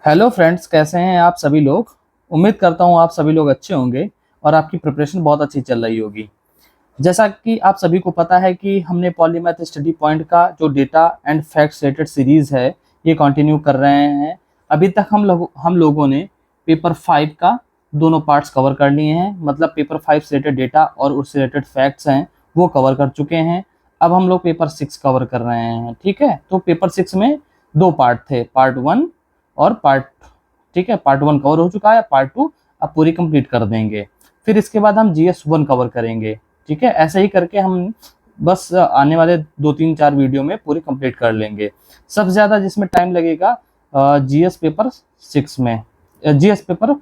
Hello friends, कैसे हैं आप सभी लोग। उम्मीद करता हूं आप सभी लोग अच्छे होंगे और आपकी प्रिपरेशन बहुत अच्छी चल रही होगी। जैसा कि आप सभी को पता है कि हमने पॉलीमैथ स्टडी पॉइंट का जो data and facts related series है ये कंटिन्यू कर रहे हैं। अभी तक हम लोगों ने पेपर 5 का दोनों पार्ट्स कवर कर लिए हैं, मतलब पेपर 5 से रिलेटेड डेटा और उससे रिलेटेड फैक्ट्स हैं वो कवर कर चुके हैं। अब हम लोग पेपर 6 कवर कर रहे हैं। ठीक है, तो पेपर 6 में दो पार्ट थे, पार्ट 1 और पार्ट, ठीक है, पार्ट 1 कवर हो चुका है, पार्ट 2 अब पूरी कंप्लीट कर देंगे। फिर इसके बाद हम GS 1 कवर करेंगे। ठीक है, ऐसे ही करके हम बस आने वाले 2 3 4 वीडियो में पूरी कंप्लीट कर लेंगे। सबसे ज़्यादा जिसमें टाइम लगेगा GS पेपर 6 में, GS पेपर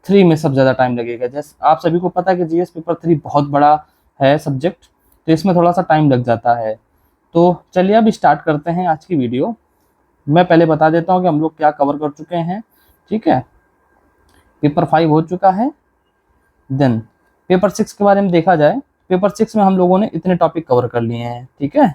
3 में सबसे ज़्यादा टाइम लगेगा। जैसे आप सभी को पता है कि GS पेपर 3 बहुत बड़ा है सब्जेक्ट, तो इसमें थोड़ा सा टाइम लग जाता है। तो चलिए अब स्टार्ट करते हैं आज की वीडियो। मैं पहले बता देता हूँ कि हम लोग क्या कवर कर चुके हैं। ठीक है, पेपर 5 हो चुका है। देन पेपर 6 के बारे में देखा जाए, पेपर 6 में हम लोगों ने इतने टॉपिक कवर कर लिए हैं। ठीक है,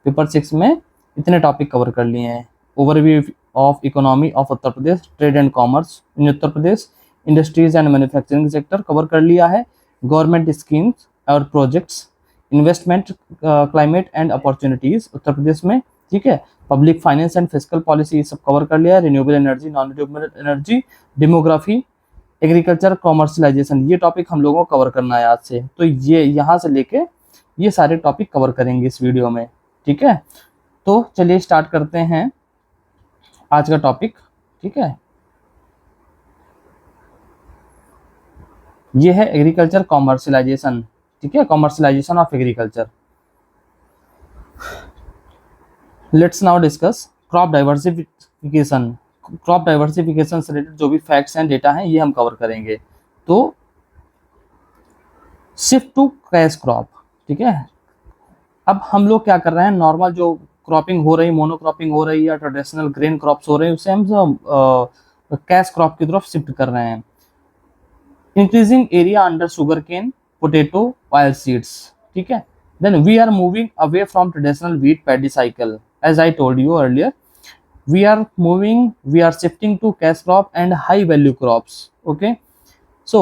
पेपर 6 में इतने टॉपिक कवर कर लिए हैं। Overview of economy of Uttar Pradesh, trade and commerce in Uttar Pradesh, industries and manufacturing sector cover कर लिया है, गवर्नमेंट स्कीम्स और projects, investment, climate and opportunities Uttar Pradesh में। ठीक है, public finance and physical policy सब कवर कर लिया है, renewable energy, non renewable energy, demography, agriculture, commercialisation, ये टॉपिक हम लोगों को कवर करना है आज से। तो ये यहाँ से लेके ये सारे टॉपिक कवर करेंगे इस वीडियो में। ठीक है, तो चलिए स्टार्ट करते हैं आज का टॉपिक। ठीक है, ये है एग्रीकल्चर कॉमर्शलाइजेशन। ठीक है, commercialisation of agriculture. Let's now discuss crop diversification. Crop diversification से रिलेटेड जो भी फैक्ट्स एंड डेटा हैं ये हम कवर करेंगे। तो शिफ्ट टू कैश क्रॉप। ठीक है, अब हम लोग क्या कर रहे हैं, नॉर्मल जो क्रॉपिंग हो रही, मोनोक्रॉपिंग हो रही या ट्रेडिशनल ग्रेन क्रॉप्स हो रहे हैं उसे हम कैश क्रॉप की तरफ शिफ्ट कर रहे हैं। Increasing area under sugar cane, potato, oil seeds. ठीक है, then we are moving away from traditional wheat paddy cycle. As I told you earlier, we are shifting to cash crop and high value crops. Okay, so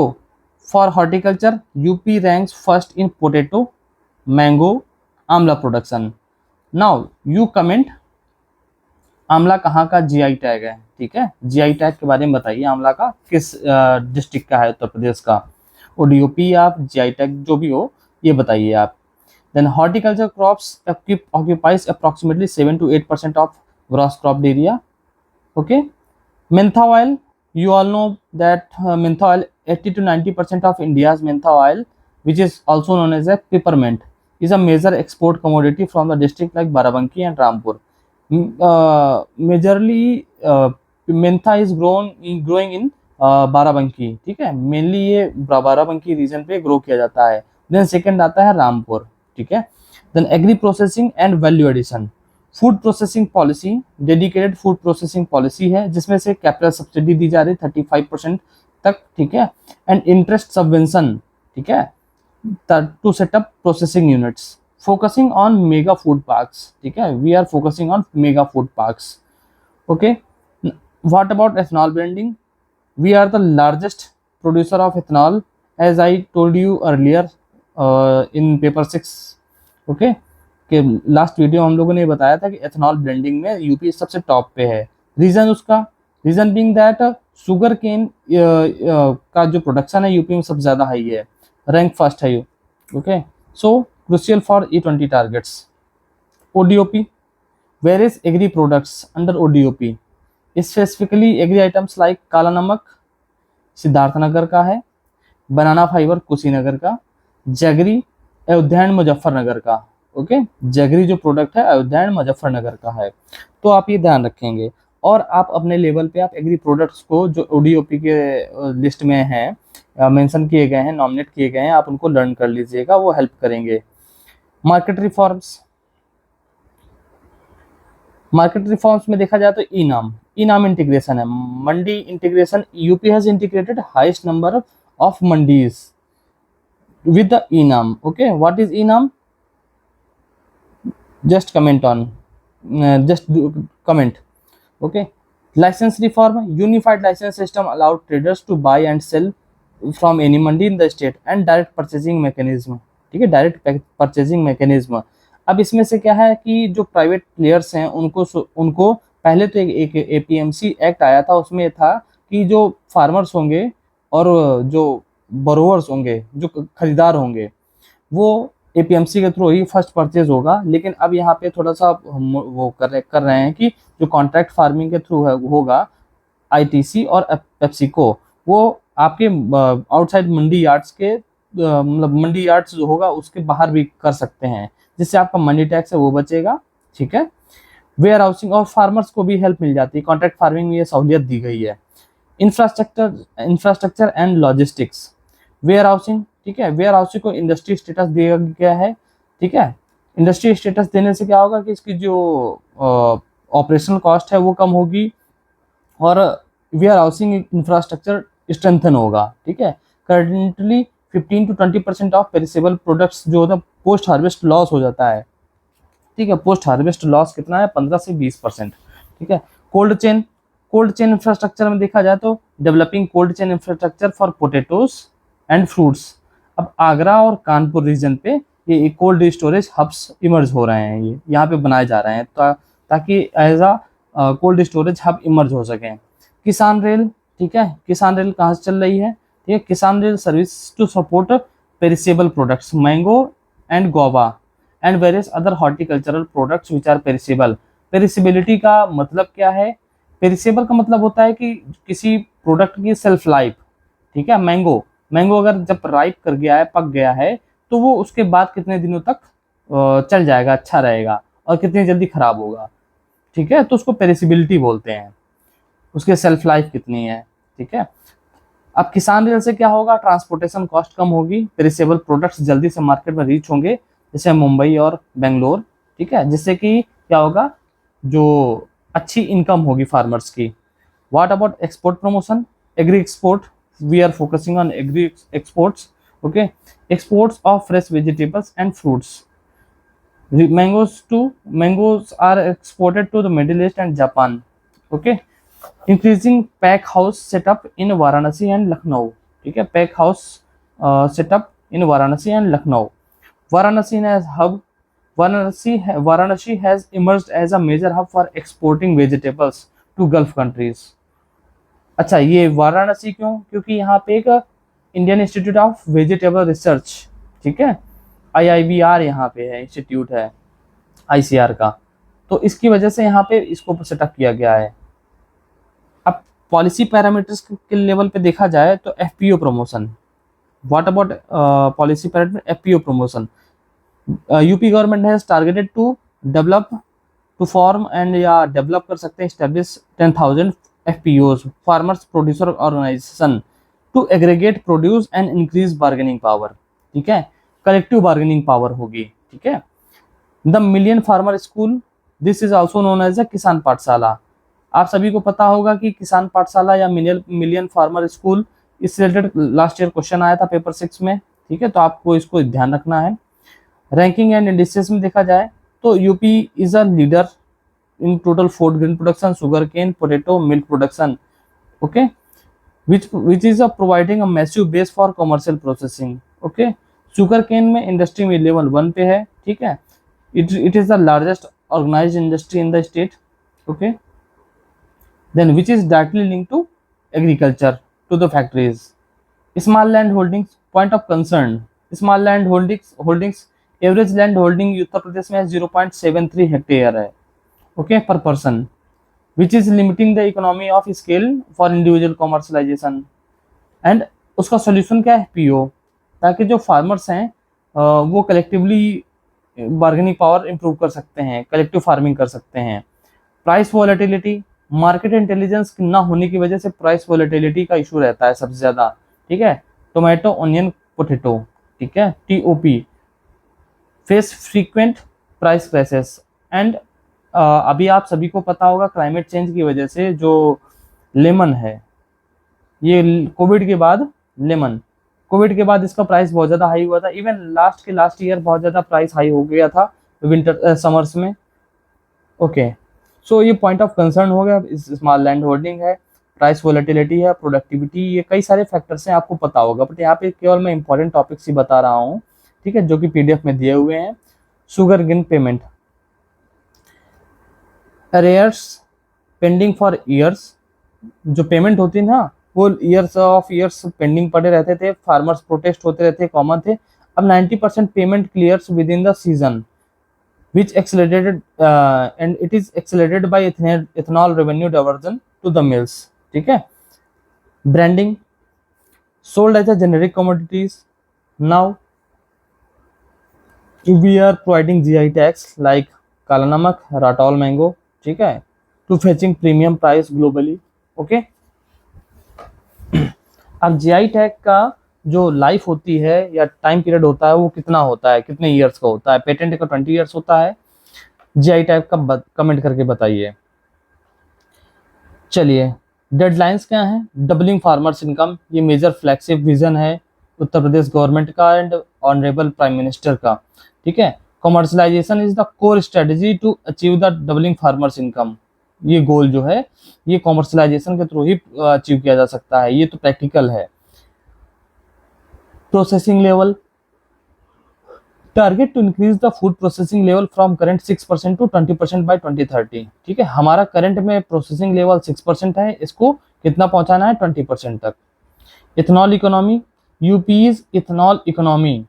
for horticulture, UP ranks first in potato, mango, amla production. Now you comment, आंवला कहाँ का GI tag है। ठीक है, GI tag के बारे में बताइए, आंवला का किस डिस्ट्रिक्ट का है, उत्तर प्रदेश का। ODOP आप GI टैग जो भी हो ये बताइए आप। Then horticulture crops occupies approximately 7 to 8% of gross crop area. Okay, mentha oil, you all know that mentha oil, 80 to 90% of India's mentha oil, which is also known as a peppermint, is a major export commodity from the district like Barabanki and Rampur. Majorly mentha is growing in Barabanki. ठीक है, mainly ये Barabanki reason पे grow किया जाता है। Then second आता है रामपुर। ठीक है, then agri processing and value addition, food processing policy, dedicated food processing policy है जिसमें से कैपिटल सब्सिडी दी जा रही 35% तक। ठीक है, एंड इंटरेस्ट सबवेंशन। ठीक है, to set up processing units, focusing on mega food parks. ठीक है, we are focusing on mega food parks. Okay, what about ethanol blending, we are the largest producer of ethanol, as I told you earlier in paper 6। Okay, कि last video हम लोगों ने बताया था कि ethanol blending में UP सबसे top पे है। रीजन उसका, reason being that sugar cane का जो प्रोडक्शन है यूपी में सबसे ज़्यादा हाई है, रैंक फर्स्ट है। Okay, so crucial for E20 targets. ODOP, where is agri products under ODOP, specifically agri items like काला नमक सिद्धार्थनगर का है, बनाना फाइबर कुशीनगर का, जगरी अयोध्या एंड मुजफ्फरनगर का। ओके, जगरी जो प्रोडक्ट है अयोध्या एंड मुजफ्फरनगर का है। तो आप ये ध्यान रखेंगे और आप अपने लेवल पे आप एग्री प्रोडक्ट्स को जो ODOP के लिस्ट में हैं, मेंशन किए गए हैं, नॉमिनेट किए गए हैं, आप उनको लर्न कर लीजिएगा, वो हेल्प करेंगे। मार्केट रिफॉर्म्स, मार्केट रिफॉर्म्स में देखा जाए तो ई नाम इंटीग्रेशन है, mandi integration. UP has integrated highest number of mandis with the enam. Okay, what is enam? Just comment on, just do comment. Okay, licence reform, unified licence system allowed traders to buy and sell from any mandi in the state and direct purchasing mechanism, ठीक है, direct purchasing mechanism. अब इसमें से क्या है कि जो private players हैं उनको पहले तो एक एपीएमसी एक्ट आया था, उसमें था कि जो फार्मर्स होंगे और जो बोरोवर्स होंगे, जो खरीदार होंगे, वो एपीएमसी के थ्रू ही फर्स्ट परचेज होगा। लेकिन अब यहाँ पे थोड़ा सा हम वो कर रहे हैं कि जो कॉन्ट्रैक्ट फार्मिंग के थ्रू होगा, आईटीसी और पेप्सिको, वो आपके आउटसाइड मंडी यार्ड्स के मतलब मंडी यार्ड्स जो होगा उसके बाहर भी कर सकते हैं, जिससे आपका मनी टैक्स है वो बचेगा, ठीक है। वेयर हाउसिंग और फार्मर्स को भी हेल्प मिल जाती है, कॉन्ट्रैक्ट फार्मिंग में ये सहूलियत दी गई है। Infrastructure and logistics, warehousing, ठीक है, वेयर हाउसिंग को इंडस्ट्री स्टेटस दिया गया है, ठीक है। इंडस्ट्री स्टेटस देने से क्या होगा कि इसकी जो ऑपरेशनल कॉस्ट है वो कम होगी और वेयर हाउसिंग इंफ्रास्ट्रक्चर स्ट्रेंथन होगा, ठीक है। Currently 15 to 20% of perishable products जो होता है पोस्ट हार्वेस्ट लॉस हो जाता है, ठीक है। पोस्ट हार्वेस्ट लॉस कितना है, 15 से 20%, ठीक है। कोल्ड चेन इंफ्रास्ट्रक्चर में देखा जाए तो developing cold chain infrastructure for potatoes and fruits. अब आगरा और कानपुर रीजन पे ये कोल्ड स्टोरेज हब्स इमर्ज हो रहे हैं, ये यहाँ पे बनाए जा रहे हैं ताकि एज आ कोल्ड स्टोरेज हब इमर्ज हो सके। किसान रेल, ठीक है, किसान रेल कहाँ से चल रही है, ठीक है, Kisan rail service to support perishable products, mango and guava and various other horticultural products which are perishable. Perishability का मतलब क्या है, पेरिसेबल का मतलब होता है कि किसी प्रोडक्ट की सेल्फ लाइफ, ठीक है। मैंगो अगर जब राइप कर गया है, पक गया है, तो वो उसके बाद कितने दिनों तक चल जाएगा, अच्छा रहेगा, और कितनी जल्दी खराब होगा, ठीक है, तो उसको पेरिसेबिलिटी बोलते हैं, उसके सेल्फ लाइफ कितनी है, ठीक है। अब किसान रेल से क्या होगा, ट्रांसपोर्टेशन कॉस्ट कम होगी, पेरिसेबल प्रोडक्ट्स जल्दी से मार्केट में रीच होंगे, जैसे मुंबई और बेंगलोर, ठीक है, जिससे कि क्या होगा, जो अच्छी इनकम होगी फार्मर्स की। What about export promotion, agri export, we are focusing on agri exports, okay. Exports of fresh vegetables and fruits, mangoes are exported to the Middle East and Japan, okay। Increasing pack house setup in Varanasi and Lucknow, ठीक है, pack house setup in Varanasi and Lucknow. Varanasi as hub, Varanasi has emerged as a major hub for exporting vegetables to Gulf countries. अच्छा, ये वाराणसी क्यों, क्योंकि यहाँ पे एक Indian institute of vegetable research, ठीक है, IIVR यहाँ पे है, इंस्टीट्यूट है ICR का, तो इसकी वजह से यहाँ पे इसको सेटअप किया गया है। अब पॉलिसी पैरामीटर्स के लेवल पे देखा जाए तो FPO promotion, what about policy parameter, FPO promotion, UP government has targeted to develop to form and या डेवलप कर सकते हैं, establish 10,000 FPOs, farmers producer organisation, to aggregate produce and increase bargaining power, ठीक है, कलेक्टिव बार्गेनिंग पावर होगी, ठीक है। The million farmer school, this is also known as a Kisan Pathshala. आप सभी को पता होगा कि किसान पाठशाला या मिलियन फार्मर स्कूल, इससे रिलेटेड लास्ट ईयर क्वेश्चन आया था पेपर 6 में, ठीक है, तो आपको इसको ध्यान रखना है। रैंकिंग एंड इंडिसेस में देखा जाए तो UP is a leader in total food grain production, sugar cane, potato, milk production, okay, which is providing a massive base for commercial processing, okay। Sugar cane में इंडस्ट्री में level 1 पे है, ठीक है, it is the largest organized industry in the state, okay। then which is directly linked to agriculture, to the factories। small land holdings, point of concern, small land holdings average land holding Uttar Pradesh में 0.73 hectare है, okay, per person, which is limiting the economy of scale for individual commercialisation. And उसका solution क्या है, PO, ताकि जो farmers हैं वो collectively bargaining power improve कर सकते हैं, कलेक्टिव फार्मिंग कर सकते हैं। प्राइस वॉलेटिलिटी, मार्केट इंटेलिजेंस ना होने की वजह से प्राइस वॉलेटिलिटी का इशू रहता है सबसे ज़्यादा, ठीक है। टोमेटो, ऑनियन, पोटैटो, ठीक है, TOP, face frequent price crisis. And अभी आप सभी को पता होगा क्लाइमेट चेंज की वजह से जो लेमन है, ये कोविड के बाद इसका प्राइस बहुत ज़्यादा हाई हुआ था, इवन लास्ट ईयर बहुत ज़्यादा प्राइस हाई हो गया था विंटर समर्स में, ओके। सो ये पॉइंट ऑफ कंसर्न हो गया, स्मॉल लैंड होल्डिंग है, प्राइस वोलेटिलिटी है, प्रोडक्टिविटी, ये कई सारे फैक्टर्स हैं, आपको पता होगा, बट यहाँ पे केवल मैं इंपॉर्टेंट टॉपिक्स ही बता रहा हूँ, ठीक है, जो कि पीडीएफ में दिए हुए हैं। शुगर गिन पेमेंट, अरेयर्स पेंडिंग फॉर ईयर्स, जो पेमेंट होती है ना वो ईयर्स पेंडिंग पड़े रहते थे, फार्मर्स प्रोटेस्ट होते रहते, कॉमन थे। अब 90% payment clears with in the season which accelerated and it is accelerated by ethanol revenue diversion to the mills, ठीक है। Branding, sold as a generic commodities, now we are providing GI tax like काला नमक, राटौल mango, ठीक है, to fetching premium price globally, okay. अब GI tag का जो life होती है या टाइम पीरियड होता है वो कितना होता है, कितने ईयर्स का होता है? पेटेंट का 20 ईयर्स होता है, जीआई टैग का कमेंट करके बताइए। चलिए, डेडलाइंस क्या है? डबलिंग फार्मर्स इनकम, ये मेजर फ्लैगशिप विजन है उत्तर प्रदेश गवर्नमेंट का एंड ऑनरेबल प्राइम मिनिस्टर का, ठीक है। Commercialisation is the core strategy to achieve the doubling farmers income, ये गोल जो है ये कॉमर्शलाइजेशन के थ्रू ही अचीव किया जा सकता है, ये तो प्रैक्टिकल है। Processing level, target to increase the food processing level from current 6% to 20% by 2030, ठीक है। हमारा करंट में प्रोसेसिंग लेवल 6% है, इसको कितना पहुंचाना है? 20% तक। Ethanol economy, UP's ethanol economy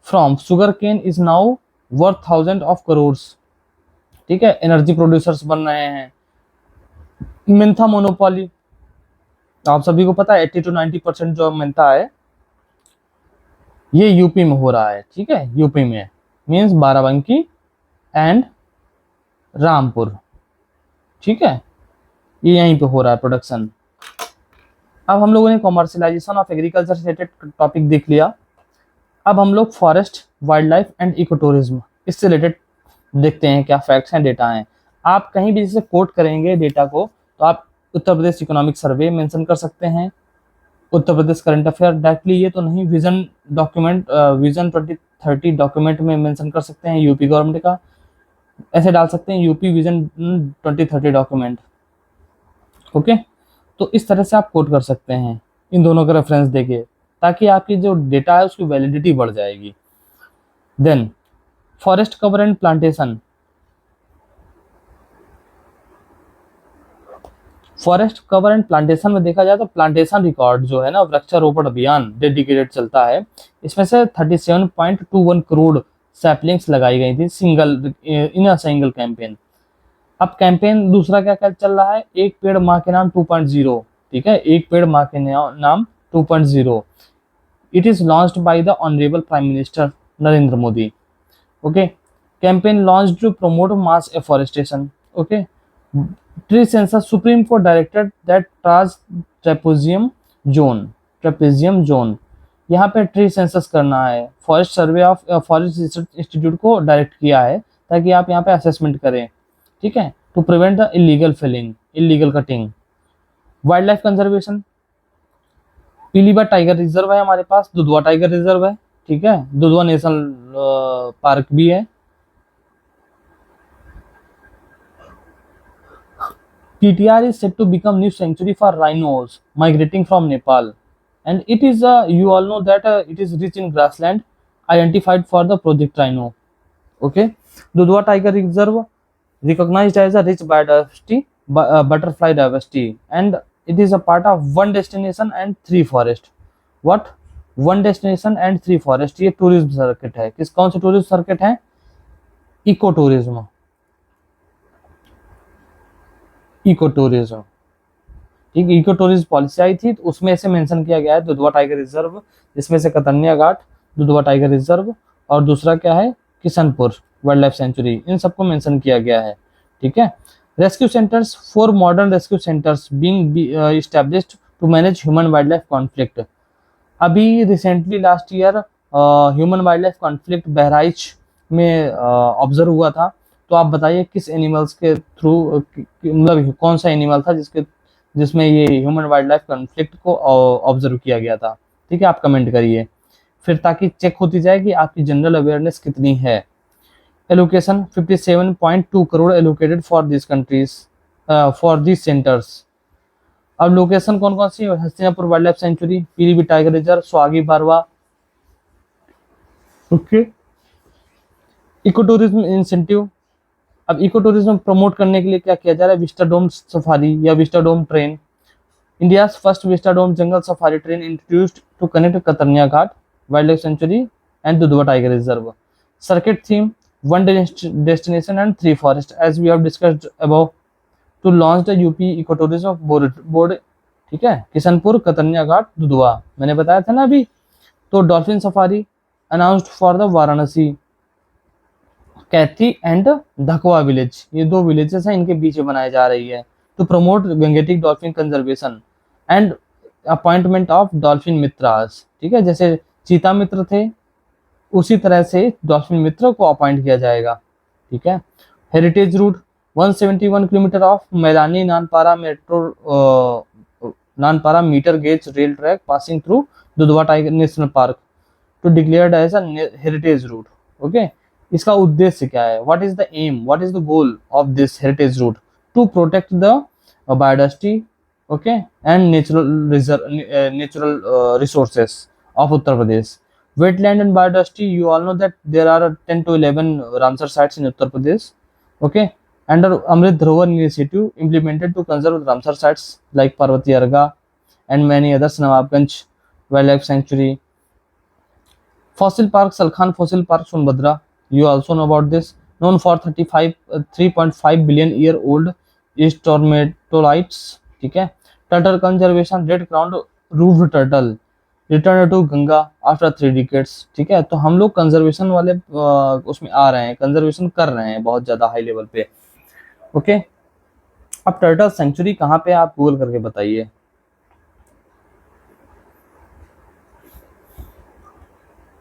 from sugar cane is now worth 1000 of crore, ठीक है। एनर्जी प्रोड्यूसर्स बन रहे हैं। मिंथा मोनोपोली, आप सभी को पता है 80 to 90% जो मिंथा है ये यूपी में हो रहा है, ठीक है। यूपी में मीन्स बाराबंकी एंड रामपुर, ठीक है, ये यहीं पे हो रहा है प्रोडक्शन। अब हम लोगों ने कॉमर्शलाइजेशन ऑफ एग्रीकल्चर से रिलेटेड टॉपिक देख लिया। अब हम लोग forest, wildlife and eco tourism, इससे रिलेटेड देखते हैं क्या फैक्ट्स हैं, डेटा हैं। आप कहीं भी जैसे कोट करेंगे डेटा को तो आप Uttar Pradesh economic survey mention कर सकते हैं, Uttar Pradesh current affair directly, ये तो नहीं, विजन डॉक्यूमेंट, विजन 2030 डॉक्यूमेंट में मेंशन कर सकते हैं यूपी गवर्नमेंट का, ऐसे डाल सकते हैं यूपी विजन 2030 डॉक्यूमेंट, ओके। तो इस तरह से आप कोट कर सकते हैं, इन दोनों का रेफरेंस देके, ताकि आपकी जो डेटा है उसकी वैलिडिटी बढ़ जाएगी। Then forest cover and plantation, forest cover and plantation में देखा जाए तो प्लांटेशन रिकॉर्ड जो है ना, वृक्षारोपण अभियान डेडिकेटेड चलता है, इसमें से 37.21 करोड़ सैपलिंग्स लगाई गई थी single in a single campaign. अब कैंपेन दूसरा क्या क्या चल रहा है? एक पेड़ माँ के नाम 2.0, ठीक है, एक पेड़ माँ के नाम 2.0, it is launched by the honourable prime minister Narendra Modi, okay. Campaign launched to promote mass afforestation, okay. Tree census, supreme court directed that trapezium zone, यहाँ पे ट्री सेंसस करना है, forest survey of forest research institute को direct किया है ताकि आप यहाँ पे असेसमेंट करें, ठीक है, to prevent the illegal cutting. Wildlife conservation, Pilibhit tiger reserve है हमारे पास, दुधवा टाइगर रिजर्व है, ठीक है, दुधवा नेशनल पार्क भी है। PTR is set to become new sanctuary for rhinos migrating from Nepal, and it is you all know that it is rich in grassland identified for the project rhino, okay. Dudhwa Tiger Reserve recognized as a rich biodiversity, butterfly diversity, and it is a part of one destination and three forest. What? One destination and three forest, ये tourism circuit है। किस कौन सा tourism circuit है? Eco tourism, eco tourism, ठीक। Eco tourism policy आई थी तो उसमें से मेंशन किया गया है दुधवा टाइगर रिजर्व, जिसमें से कतन्या घाट, दुधवा टाइगर रिजर्व और दूसरा क्या है किशनपुर वाइल्ड लाइफ सेंचुरी, इन सबको मेंशन किया गया है, ठीक है। Rescue centres, 4 modern rescue centres being established to manage human wildlife conflict. अभी recently last year human wildlife conflict Bahraich में ऑब्जर्व हुआ था, तो आप बताइए किस एनिमल्स के थ्रू, मतलब कौन सा एनिमल था जिसमें ये ह्यूमन वाइल्ड लाइफ कॉन्फ्लिक्ट को ऑब्जर्व किया गया था, ठीक है। आप कमेंट करिए फिर, ताकि चेक होती जाए कि आपकी जनरल अवेयरनेस कितनी है। Allocation 57.2 crore allocated for this countries, for this centres. अब लोकेशन कौन कौन सी है? Hastinapur wildlife sanctuary, Pilibhit tiger reserve, Sohagi Barwa. Okay, eco tourism incentive. अब इको टूरिज्म प्रमोट करने के लिए क्या किया जा रहा है? विस्टाडोम सफारी या Vistadome train. India's first Vistadome jungle safari train introduced to connect Katarnia Ghat wildlife sanctuary and Dudhwa tiger reserve. Circuit theme one destination and three forest, as we have discussed above, to launch the UP eco tourism board. ठीक है, किशनपुर, कतरनिया घाट, दुधवा, मैंने बताया था ना अभी। तो dolphin safari announced for the Varanasi, Kaithi and Dhakwa village, ये दो विलेजेस हैं, इनके बीच में बनाई जा रही है। To promote Gangetic dolphin conservation and appointment of dolphin Mitras. ठीक है, जैसे चीता मित्र थे उसी तरह से डॉल्फिन मित्र को अपॉइंट किया जाएगा। ठीक है, heritage route 171 kilometre of Mailani Nanpara Nanpara metre gauge rail track passing through Dudhwa tiger national park to declared as a heritage route. Okay, इसका उद्देश्य क्या है? What is the aim, what is the goal of this heritage route? To protect the biodiversity, okay, and natural resources of Uttar Pradesh. Wetland and biodiversity, you all know that there are 10 to 11 Ramsar sites in Uttar Pradesh. Okay, under Amrit Dharohar initiative implemented to conserve Ramsar sites like Parvati Arga and many others, Nawabganj Wildlife Sanctuary. Fossil Park, Salkhan Fossil Park, Sonbhadra, you also know about this, known for 3.5 billion year old stromatolites. ठीक है, turtle conservation, red crowned roof turtle return to Ganga after 3 decades. ठीक है, तो हम लोग conservation वाले उसमें आ रहे हैं, कंजर्वेशन कर रहे हैं बहुत ज्यादा हाई लेवल पे। ओके, अब टर्टल सेंचुरी कहाँ पे है आप गूगल करके बताइए।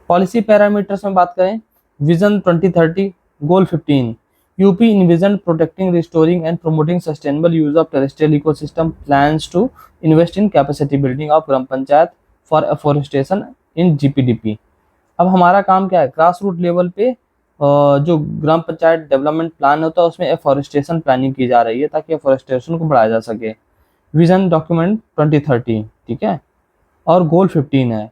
पॉलिसी पैरामीटर्स में बात करें, vision 2030, goal 15, UP envisioned protecting, restoring and promoting sustainable use of terrestrial ecosystem, plans to invest in capacity building of gram panchayat for afforestation in GPDP। अब हमारा काम क्या है? ग्रास रूट लेवल पे जो ग्राम पंचायत डेवलपमेंट प्लान होता है उसमें एफॉरेस्टेशन प्लानिंग की जा रही है ताकि एफॉरेस्टेशन को बढ़ाया जा सके। विजन डॉक्यूमेंट 2030, ठीक है, और गोल 15 है।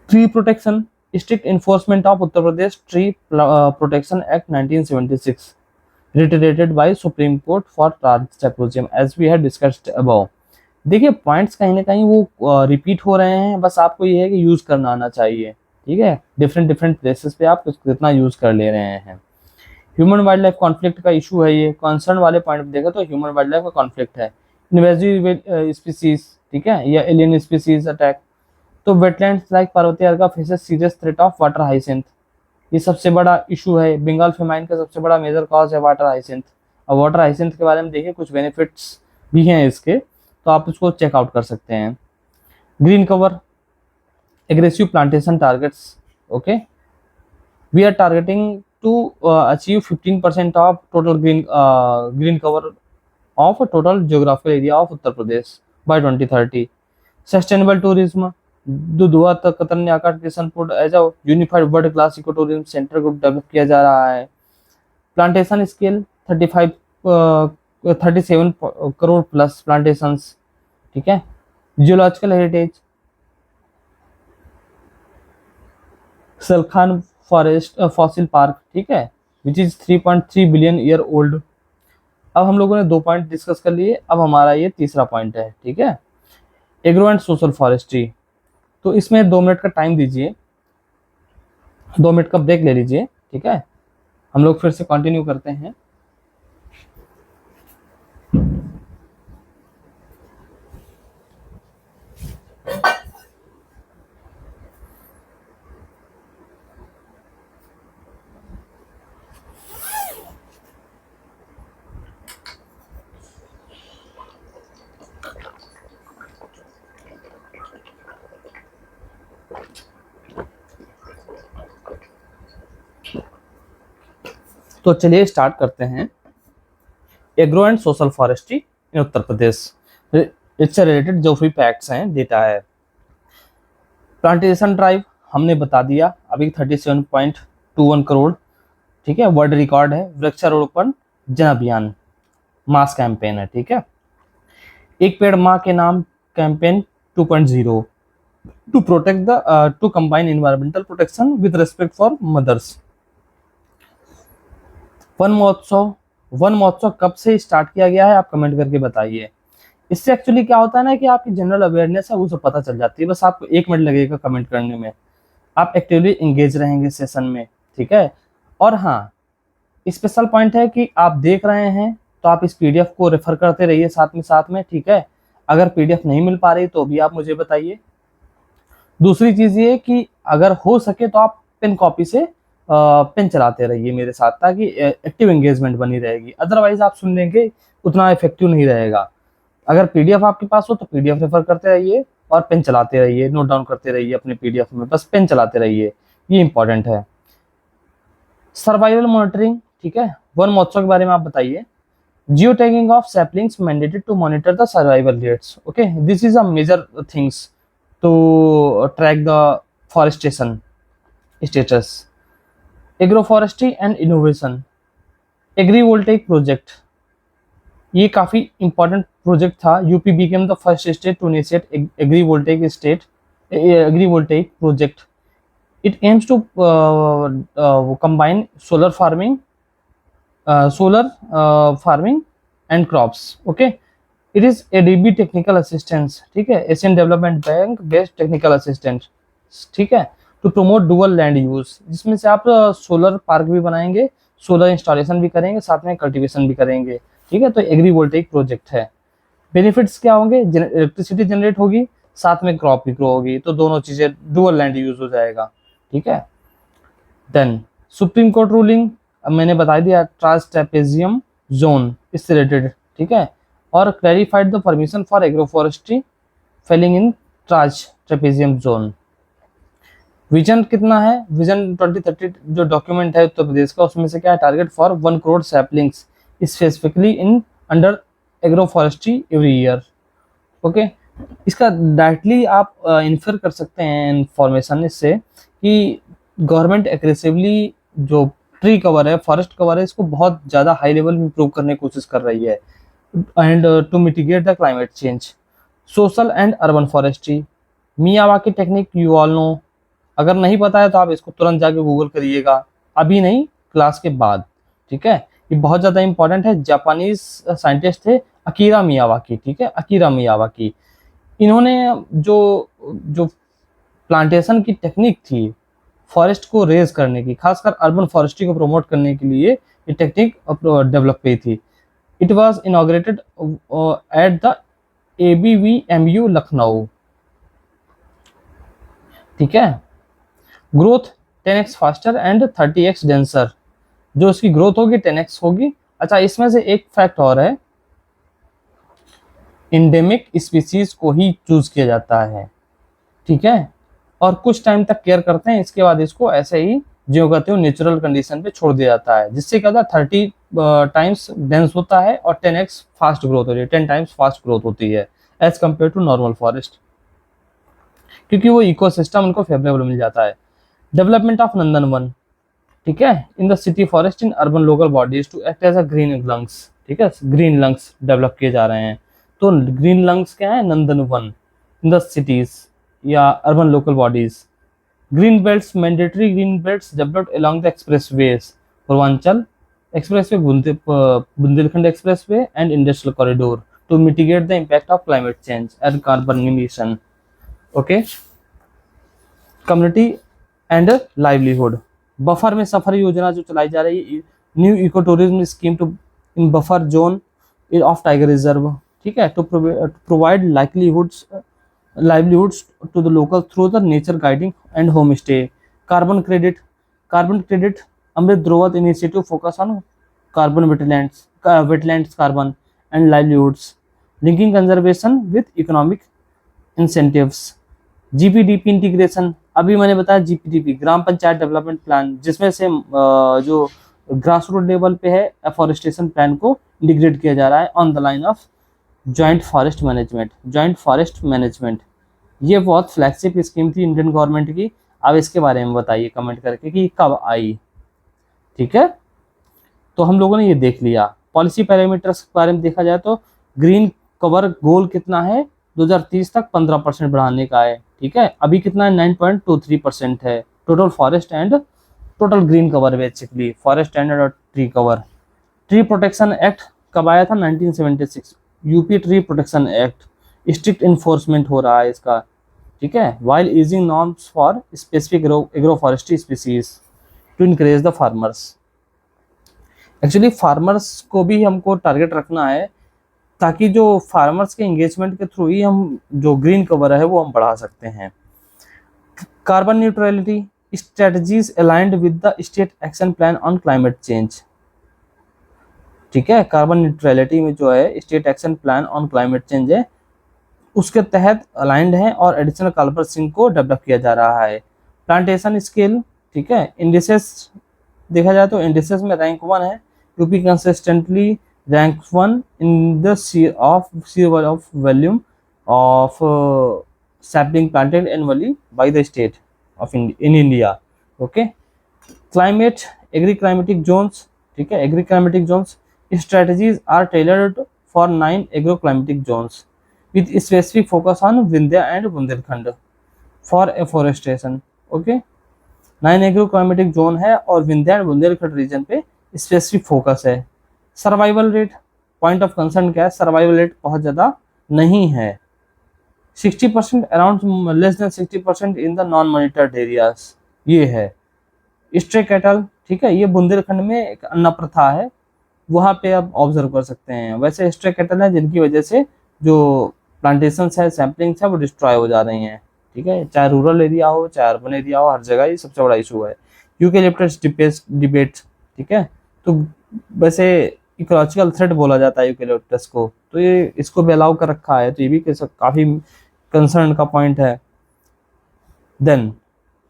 Tree protection, strict enforcement of Uttar Pradesh tree protection act 1976 reiterated by Supreme Court for Chakrojam as we had discussed above। देखिए पॉइंट्स कहीं ना कहीं वो रिपीट हो रहे हैं, बस आपको ये है कि यूज करना आना चाहिए। ठीक है, डिफरेंट प्लेसेस पे आप कितना यूज कर ले रहे हैं। ह्यूमन वाइल्ड लाइफ कॉन्फ्लिक्ट का इशू है, ये कंसर्न वाले पॉइंट पे देखा तो ह्यूमन वाइल्ड लाइफ का कॉन्फ्लिक्ट है। इन्वेजिव स्पीसीज, ठीक है, या एलियन स्पीसीज अटैक। तो wetlands like Parvati Arka faces serious threat of water hyacinth, ये सबसे बड़ा इशू है। बंगाल फेमाइन का सबसे बड़ा मेजर कॉज है वाटर हाइसिंथ। और वाटर हाइसिंथ के बारे में देखिए कुछ बेनिफिट्स भी हैं इसके, तो आप उसको चेकआउट कर सकते हैं। Green cover, aggressive plantation targets. Okay, we are targeting to achieve 15% of total green cover of total geographical area of Uttar Pradesh by 2030। Sustainable tourism, Dudhwa तक कतरनी आकाश Kishanpur as a unified world class eco tourism centre को develop किया जा रहा है। Plantation scale 37 crore plus plantations. ठीक है, geological heritage, Salkhan forest fossil park, ठीक है, which is 3.3 billion year old. अब हम लोगों ने 2 पॉइंट डिस्कस कर लिए, अब हमारा ये तीसरा पॉइंट है। ठीक है, एग्रो एंड सोशल फॉरेस्ट्री। तो इसमें 2 मिनट का टाइम दीजिए, 2 मिनट का ब्रेक ले लीजिए। ठीक है, हम लोग फिर से कंटिन्यू करते हैं। तो चलिए स्टार्ट करते हैं। Agro and social forestry in Uttar Pradesh, it's related जो भी फैक्ट्स हैं, डेटा है। प्लांटेशन ड्राइव, हमने बता दिया अभी 37.21 करोड़, ठीक है, वर्ल्ड रिकॉर्ड है। वृक्षारोपण जन अभियान मास कैंपेन है, ठीक है। एक पेड़ माँ के नाम campaign 2.0 to protect the to combine environmental protection with respect for mothers. Van Mahotsav कब से स्टार्ट किया गया है, आप कमेंट करके बताइए। इससे एक्चुअली क्या होता है ना कि आपकी जनरल अवेयरनेस है वो सब पता चल जाती है। बस आपको 1 मिनट लगेगा कमेंट करने में, आप एक्टिवली एंगेज रहेंगे सेशन में, ठीक है। और हाँ, स्पेशल पॉइंट है कि आप देख रहे हैं तो आप इस पीडीएफ को रेफर करते रहिए साथ में, ठीक है। अगर पीडीएफ नहीं मिल पा रही तो भी आप मुझे बताइए। दूसरी चीज ये कि अगर हो सके तो आप पेन कॉपी से पेन चलाते रहिए मेरे साथ, ताकि एक्टिव एंगेजमेंट बनी रहेगी। अदरवाइज आप सुन लेंगे उतना इफेक्टिव नहीं रहेगा। अगर पीडीएफ आपके पास हो तो पीडीएफ रेफर करते रहिए और पेन चलाते रहिए, नोट डाउन करते रहिए अपने पीडीएफ में, बस पेन चलाते रहिए, ये इंपॉर्टेंट है। सर्वाइवल मॉनिटरिंग, ठीक है, वन महोत्सव के बारे में आप बताइए। Geo tagging of saplings mandated to monitor the survival rates, okay, this is a major things to track the forestation status. Agroforestry and innovation, agrivoltaic project, ये काफी इंपॉर्टेंट प्रोजेक्ट था। UP became the first state to initiate agrivoltaic project. It aims to combine solar farming and crops, okay. It is ADB technical assistance, ठीक है, Asian development bank based technical assistant, ठीक है, to promote dual land use, जिसमें से आप solar park भी बनाएंगे, solar installation भी करेंगे, साथ में कल्टीवेशन भी करेंगे, ठीक है। तो एग्रीवोल्टेइक प्रोजेक्ट है। बेनिफिट्स क्या होंगे, इलेक्ट्रिसिटी जनरेट होगी, साथ में क्रॉप भी ग्रो होगी, तो दोनों चीजें डुअल लैंड यूज हो जाएगा, ठीक है। देन सुप्रीम कोर्ट रूलिंग, मैंने बता दिया, ट्रांस ट्रेपेजियम जोन इससे रिलेटेड, ठीक है। और clarified the permission for agroforestry felling in trans trapezium zone. Vision कितना है, विजन 2030 जो डॉक्यूमेंट है उत्तर प्रदेश का, उसमें से क्या है, target for 1 crore saplings specifically in under agroforestry every year, okay. इसका डायरेक्टली आप इन्फर कर सकते हैं इंफॉर्मेशन इससे कि गवर्नमेंट एग्रेसिवली जो ट्री कवर है, फॉरेस्ट कवर है, इसको बहुत ज़्यादा हाई लेवल में इम्प्रूव करने की कोशिश कर रही है, and to mitigate the climate change. Social and urban forestry, Miyawaki technique you all know, अगर नहीं पता है तो आप इसको तुरंत जाके गूगल करिएगा, अभी नहीं क्लास के बाद, ठीक है। ये बहुत ज़्यादा इंपॉर्टेंट है। जापानीज साइंटिस्ट थे अकीरा मियावाकी, ठीक है, अकीरा मियावाकी। इन्होंने जो जो प्लांटेशन की टेक्निक थी फॉरेस्ट को रेज करने की, खासकर अर्बन फॉरेस्ट्री को प्रमोट करने के लिए ये टेक्निक डेवलप की थी। It was inaugurated at the ABVMU Lucknow, ठीक है। Growth 10x faster and 30x denser, जो इसकी ग्रोथ होगी 10x होगी। अच्छा, इसमें से एक फैक्ट और है, इंडेमिक स्पीसीज को ही चूज किया जाता है, ठीक है, और कुछ टाइम तक केयर करते हैं, इसके बाद इसको ऐसे ही जो कहते हो नेचुरल कंडीशन पे छोड़ दिया जाता है, जिससे क्या होता है 30 टाइम्स डेंस होता है और 10x फास्ट ग्रोथ होती है, 10 टाइम्स फास्ट ग्रोथ होती है as compare to normal forest, क्योंकि वो इकोसिस्टम उनको फेवरेबल मिल जाता है। डेवलपमेंट ऑफ नंदनवन, ठीक है, in the city forest in urban local bodies to act as a green lungs, ठीक है, ग्रीन लंग्स डेवलप किए जा रहे हैं। तो ग्रीन लंग्स क्या है, नंदनवन इन द सिटीज या urban local bodies. Green belts, mandatory green belts developed along the expressways, Purvanchal expressway, Bundelkhand expressway and industrial corridor to mitigate the impact of climate change and carbon emission, okay. Community and livelihood, buffer में सफर योजना जो चलाई जा रही है, new eco tourism scheme to in buffer zone of tiger reserve, ठीक है, to provide livelihoods to the local through the nature guiding and homestay. Carbon credit Amrit Dhruvat initiative focus on carbon wetlands carbon and livelihoods, linking conservation with economic incentives. GPDP integration, अभी मैंने बताया GPDP ग्राम panchayat development plan, जिसमें से जो grass root level पे है afforestation plan को integrate किया जा रहा है on the line of joint forest management. ये बहुत फ्लैगशिप स्कीम थी इंडियन गवर्नमेंट की। अब इसके बारे में बताइए कमेंट करके कि कब आई। ठीक है, तो हम लोगों ने ये देख लिया। पॉलिसी पैरामीटर्स के बारे में देखा जाए तो ग्रीन कवर गोल कितना है, 2030 तक 15% बढ़ाने का है। ठीक है, अभी कितना है, 9.23% है total forest and total green cover, basically forest and tree cover. Tree protection act कब आया था, 1976, UP tree protection act, strict enforcement हो रहा है इसका। ठीक है, while easing norms for specific agro forestry species to encourage the farmers. Actually farmers को भी हमको टारगेट रखना है, ताकि जो फार्मर्स के एंगेजमेंट के थ्रू ही हम जो ग्रीन कवर है वो हम बढ़ा सकते हैं। Carbon neutrality strategies aligned with the state action plan on climate change. ठीक है, कार्बन न्यूट्रलिटी में जो है state action plan on climate change है, उसके तहत अलाइंड है और एडिशनल कार्बन को डेवलप किया जा रहा है। प्लांटेशन स्केल, ठीक है, इंडिसेस देखा जाए तो इंडिसेस में रैंक 1 है, UP consistently rank 1 in the sheer of volume of sapling planted annually by the state of in India. Okay, climate agri climatic zones, ठीक है, agri climatic zones strategies are tailored for 9 agro climatic zones with specific focus on Vindhya and Bundelkhand for afforestation. Okay, 9 agro climatic zone है और Vindhya and Bundelkhand reason पे specific focus है। Survival rate, point of concern क्या है, survival rate बहुत ज़्यादा नहीं है, 60%, around less than 60% in the non monitored areas, ये है। स्ट्रे कैटल, ठीक है, ये बुंदेलखंड में एक अन्ना प्रथा है, वहाँ पे आप ऑब्जर्व कर सकते हैं। वैसे स्ट्रे कैटल है जिनकी वजह से जो प्लांटेशन है, सैम्पलिंग्स है, वो डिस्ट्रॉय हो जा रही हैं। ठीक है, चाहे रूरल एरिया हो चाहे अर्बन एरिया हो, हर जगह ये सबसे बड़ा इशू है। यूकेलिप्टस डिबेट, ठीक है, तो वैसे इकोलॉजिकल थ्रेट बोला जाता है यूकेलिप्टस को, तो ये इसको भी अलाउ कर रखा है, तो ये भी काफ़ी कंसर्न का पॉइंट है। Then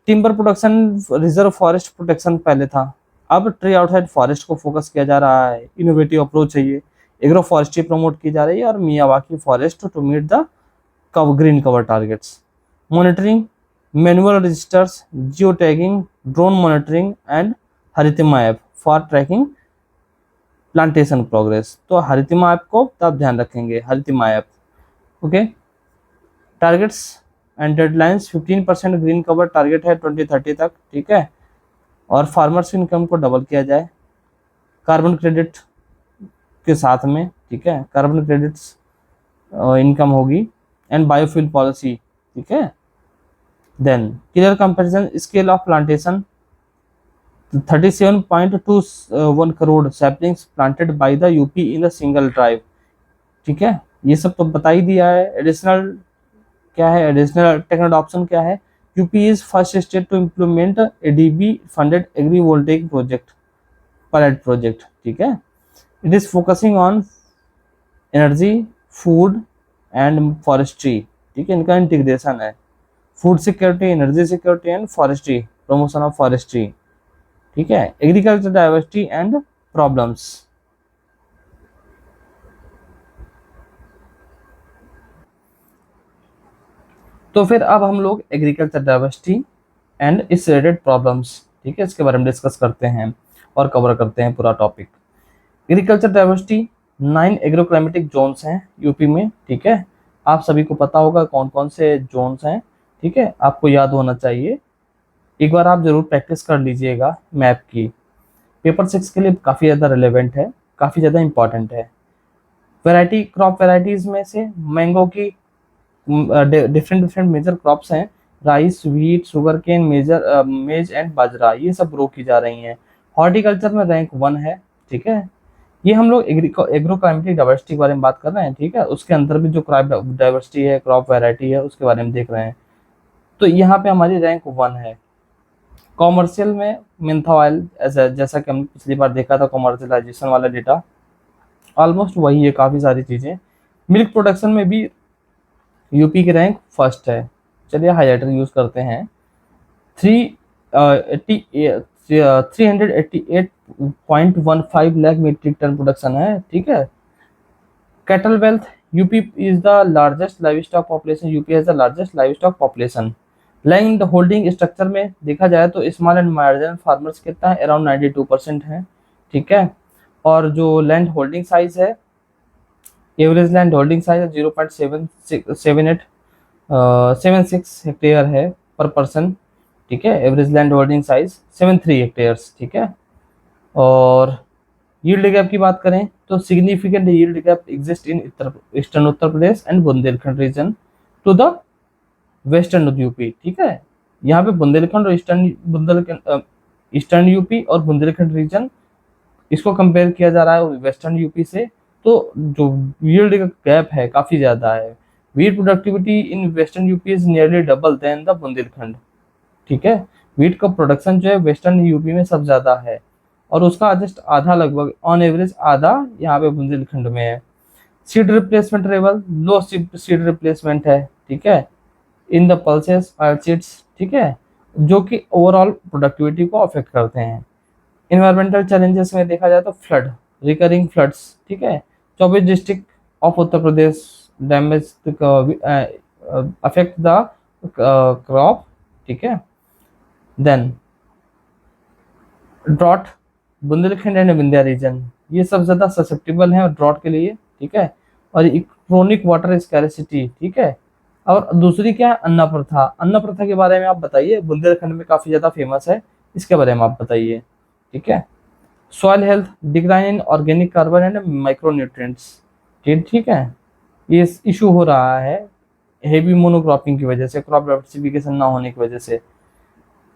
timber production, reserve forest protection पहले था, अब ट्री आउटसाइड फॉरेस्ट को फोकस किया जा रहा है। इनोवेटिव अप्रोच है ये, एग्रो फॉरेस्ट्री प्रमोट की जा रही है और Miyawaki forest to meet the green cover targets. Monitoring, manual registers, geo tagging, drone monitoring and Haritima app for tracking plantation progress. तो हरितिमा ऐप को तब ध्यान रखेंगे, Haritima app. Okay, targets and deadlines, 15% green cover target है 2030 तक। ठीक है, और फार्मर्स इनकम को डबल किया जाए कार्बन क्रेडिट के साथ में। ठीक है, कार्बन क्रेडिट्स इनकम होगी एंड बायोफ्यूल पॉलिसी। ठीक है, then clear comparison scale of plantation, 37.21 crore saplings planted by the UP in the single drive. ठीक है, ये सब तो बता ही दिया है। एडिशनल क्या है, एडिशनल टेक्निकल ऑप्शन क्या है, UP is first state to implement ADB funded agrivoltaic project, pilot project. ठीक है, it is focusing on energy, food and forestry. ठीक है, इनका इंटीग्रेशन है, food security, energy security and forestry, promotion of forestry. ठीक है, agriculture diversity and problems. तो फिर अब हम लोग agriculture diversity and it's related problems, ठीक है, इसके बारे में डिस्कस करते हैं और कवर करते हैं पूरा topic. Agriculture diversity, 9 agro climatic zones हैं यूपी में। ठीक है, आप सभी को पता होगा कौन कौन से जोन्स हैं। ठीक है, आपको याद होना चाहिए, एक बार आप जरूर प्रैक्टिस कर लीजिएगा मैप की, पेपर 6 के लिए काफ़ी ज़्यादा रिलेवेंट है, काफ़ी ज़्यादा इंपॉर्टेंट है। वैरायटी, क्रॉप वैरायटीज़ में से मैंगो की डिफरेंट मेजर क्रॉप्स हैं, राइस, व्हीट, शुगर केन, मेज एंड बाजरा, ये सब ग्रो की जा रही हैं। हॉर्टिकल्चर में रैंक 1 है। ठीक है, ये हम लोग एग्रो क्लाइमेटिक डाइवर्सिटी के बारे में बात कर रहे हैं। ठीक है, उसके अंदर भी जो क्रॉप डाइवर्सिटी है, क्रॉप वैरायटी है, उसके बारे में देख रहे हैं। तो यहाँ पे हमारी रैंक 1 है। कॉमर्शियल में मेंथा ऑयल, जैसा कि हमने पिछली बार देखा था, कॉमर्शियलाइजेशन वाला डेटा ऑलमोस्ट वही है, काफ़ी सारी चीज़ें। मिल्क प्रोडक्शन में भी यूपी की रैंक फर्स्ट है। चलिए हाईलाइटर यूज़ करते हैं। 388.15 लाख मीट्रिक टन प्रोडक्शन है। ठीक है, cattle wealth, UP is the largest live stock population, UP has the largest live stock population. Land holding structure में देखा जाए तो स्मॉल एंड मार्जिनल फार्मर्स कितना है, अराउंड 92% है, ठीक है। और जो लैंड होल्डिंग साइज है, average land holding size 0.76 hectare है पर पर्सन, ठीक है। Average land holding size 73 hectares, ठीक है। और यील्ड गैप की बात करें तो significant yield gap exist in eastern Uttar Pradesh and Bundelkhand region to the western UP, ठीक है। यहाँ पे बुंदेलखंड और ईस्टर्न यूपी और बुंदेलखंड रीजन, इसको कंपेयर किया जा रहा है वेस्टर्न यूपी से, तो जो यील्ड का गैप है काफी ज्यादा है। Wheat productivity in western UP is nearly double than the Bundelkhand, ठीक है। वीट का प्रोडक्शन जो है वेस्टर्न यूपी में सब ज्यादा है, और उसका जस्ट आधा, लगभग ऑन एवरेज आधा यहाँ पे बुंदेलखंड में है। Seed replacement level low seed replacement है, ठीक है, इन द पल्सेस और सीड्स, ठीक है, जो कि ओवरऑल प्रोडक्टिविटी को अफेक्ट करते हैं। इन्वायरमेंटल चैलेंजेस में देखा जाए तो फ्लड, रिकरिंग फ्लड्स, ठीक है, 24 district of Uttar Pradesh damage affect the crop, ठीक है। Then drought, Bundelkhand and Vindhya region ये सब ज्यादा ससेप्टेबल हैं ड्रॉट के लिए, ठीक है। और क्रोनिक वाटर स्कैरिसिटी, ठीक है। और दूसरी क्या है, अन्न प्रथा। अन्न प्रथा के बारे में आप बताइए, बुंदेलखंड में काफी ज्यादा फेमस है, इसके बारे में आप बताइए, ठीक है। Soil health, decline in organic carbon and micronutrients, ठीक है, ये इशू हो रहा है हेवी मोनोक्रॉपिंग की वजह से, क्रॉप डाइवर्सिफिकेशन ना होने की वजह से।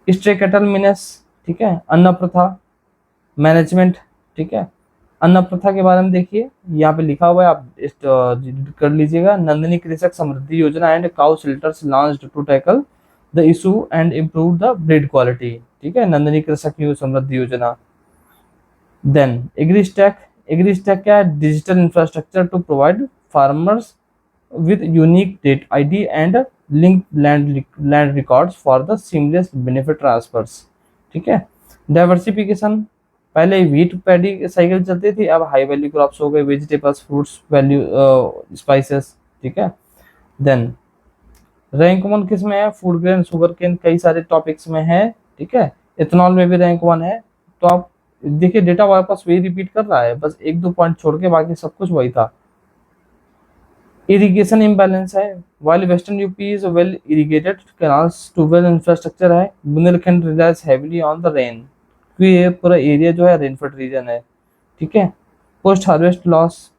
स्ट्रे कैटल मीनस, ठीक है। अन्न प्रथा मैनेजमेंट, ठीक है। अन्न प्रथा के बारे में देखिए, यहाँ पे लिखा हुआ है, आप कर लीजिएगा। Nandini Krishak Samriddhi Yojana and cow shelters launched to tackle the issue and improve the breed quality, ठीक है, नंदिनी कृषक समृद्धि योजना। देन एग्रीस्टैक क्या है, digital infrastructure to provide farmers with unique date ID and linked land records for the seamless benefit transfers, ठीक है। Diversification, पहले wheat paddy cycle चलती थी, अब हाई वैल्यू क्रॉप्स हो गए, वेजिटेबल्स, फ्रूट्स, वैल्यू स्पाइसेस, ठीक है। देन रैंक 1 किस में है, फूड ग्रेन, शुगर केन, कई सारे टॉपिक्स में है, ठीक है। इथेनॉल में भी रैंक 1 है। तो आप देखिए डेटा वापस वही रिपीट कर रहा है, बस एक दो पॉइंट छोड़ के बाकी सब कुछ वही था। इरिगेशन इम्बैलेंस है, while western UP is well irrigated, canals tubewell infrastructure है, Bundelkhand reliance heavily on the rain, क्योंकि ये पूरा एरिया जो है रेनफेड रीजन है, ठीक है। पोस्ट हार्वेस्ट लॉस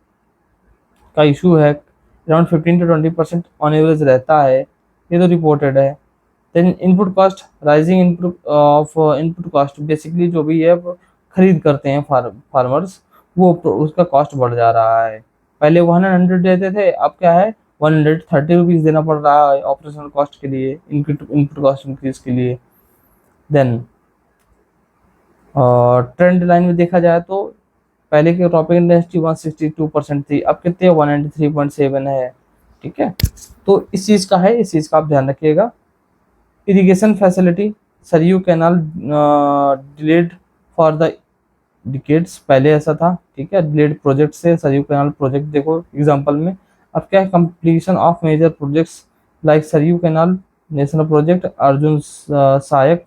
का इशू है, अराउंड 15 to 20% ऑन एवरेज रहता है, ये तो रिपोर्टेड है। Then input cost, rising input cost, basically जो भी है खरीद करते हैं फार्मर्स, वो उसका कॉस्ट बढ़ जा रहा है। पहले 100 देते थे, अब क्या है 130 रुपीज देना पड़ रहा है ऑपरेशनल कॉस्ट के लिए, इनपुट कॉस्ट इंक्रीज के लिए। देन ट्रेंड लाइन में देखा जाए तो पहले की क्रॉपिंग इंटेंसिटी 162% थी, अब कितने 193.7 है, ठीक है। तो इस चीज़ का है, इस चीज़ का आप ध्यान रखिएगा। Irrigation facility, Saryu canal delayed for the decades, पहले ऐसा था, ठीक है, डिलेड प्रोजेक्ट से सरयू कैनाल प्रोजेक्ट देखो एग्जांपल में। अब क्या है, completion of major projects like Saryu canal national project, Arjun Sahayak